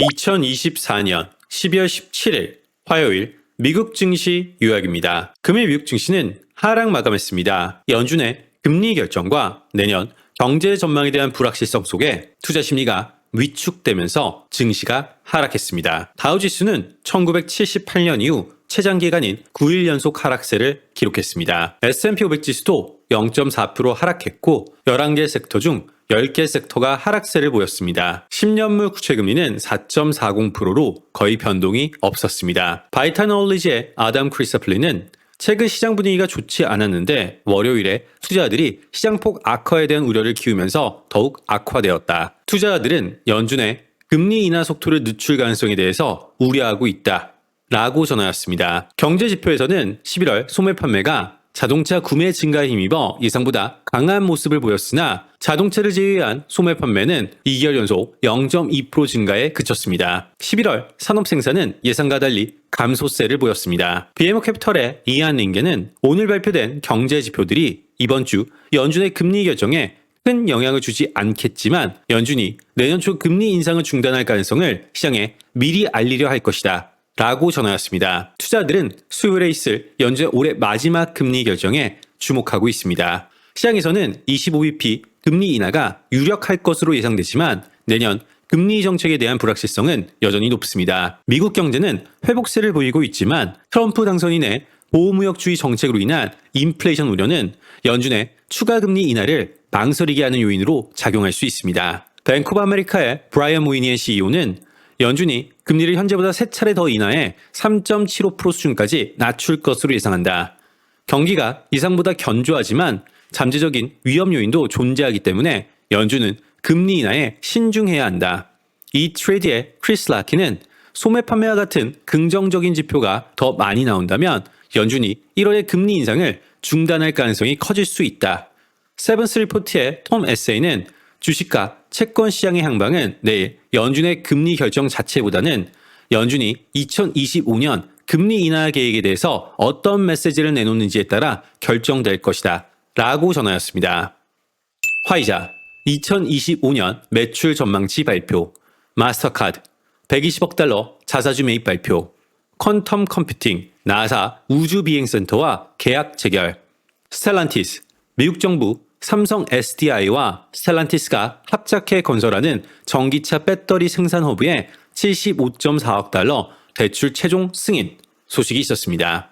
2024년 12월 17일 화요일 미국 증시 요약입니다. 금일 미국 증시는 하락 마감했습니다. 연준의 금리 결정과 내년 경제 전망에 대한 불확실성 속에 투자 심리가 위축되면서 증시가 하락했습니다. 다우지수는 1978년 이후 최장기간인 9일 연속 하락세를 기록했습니다. S&P 500 지수도 0.4% 하락했고 11개 섹터 중 10개 섹터가 하락세를 보였습니다. 10년물 국채금리는 4.40%로 거의 변동이 없었습니다. 바이타놀리지의 아담 크리스플리는 최근 시장 분위기가 좋지 않았는데 월요일에 투자자들이 시장폭 악화에 대한 우려를 키우면서 더욱 악화되었다. 투자자들은 연준의 금리 인하 속도를 늦출 가능성에 대해서 우려하고 있다. 라고 전하였습니다. 경제지표에서는 11월 소매 판매가 자동차 구매 증가에 힘입어 예상보다 강한 모습을 보였으나 자동차를 제외한 소매 판매는 2개월 연속 0.2% 증가에 그쳤습니다. 11월 산업 생산은 예상과 달리 감소세를 보였습니다. BMO 캐피털의 이안 링게는 오늘 발표된 경제 지표들이 이번 주 연준의 금리 결정에 큰 영향을 주지 않겠지만 연준이 내년 초 금리 인상을 중단할 가능성을 시장에 미리 알리려 할 것이다. 라고 전하였습니다. 투자들은 수요일에 있을 연준의 올해 마지막 금리 결정에 주목하고 있습니다. 시장에서는 25bp 금리 인하가 유력할 것으로 예상되지만 내년 금리 정책에 대한 불확실성은 여전히 높습니다. 미국 경제는 회복세를 보이고 있지만 트럼프 당선 이내 보호무역주의 정책으로 인한 인플레이션 우려는 연준의 추가 금리 인하를 망설이게 하는 요인으로 작용할 수 있습니다. 뱅크 오브 아메리카의 브라이언 모이니엔 CEO는 연준이 금리를 현재보다 3차례 더 인하해 3.75% 수준까지 낮출 것으로 예상한다. 경기가 예상보다 견조하지만 잠재적인 위험 요인도 존재하기 때문에 연준은 금리 인하에 신중해야 한다. 이 트레이드의 크리스 라키는 소매 판매와 같은 긍정적인 지표가 더 많이 나온다면 연준이 1월에 금리 인상을 중단할 가능성이 커질 수 있다. 세븐스 리포트의 톰 에세이는 주식과 채권 시장의 향방은 내일 연준의 금리 결정 자체보다는 연준이 2025년 금리 인하 계획에 대해서 어떤 메시지를 내놓는지에 따라 결정될 것이다. 라고 전하였습니다. 화이자 2025년 매출 전망치 발표, 마스터카드 120억 달러 자사주 매입 발표, 퀀텀 컴퓨팅 나사 우주비행센터와 계약 체결, 스텔란티스 미국 정부 삼성 SDI와 스텔란티스가 합작해 건설하는 전기차 배터리 생산 허브에 75.4억 달러 대출 최종 승인 소식이 있었습니다.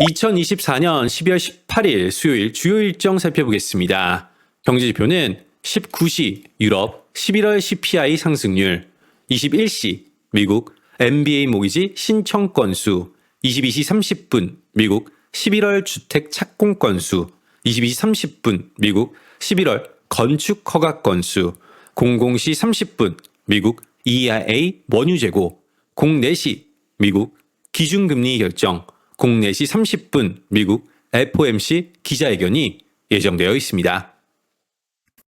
2024년 12월 18일 수요일 주요 일정 살펴보겠습니다. 경제지표는 19시 유럽 11월 CPI 상승률, 21시 미국 MBA 모기지 신청 건수, 22시 30분 미국 11월 주택 착공 건수, 22시 30분 미국 11월 건축 허가 건수, 00시 30분 미국 EIA 원유 재고, 04시 미국 기준금리 결정, 04시 30분 미국 FOMC 기자회견이 예정되어 있습니다.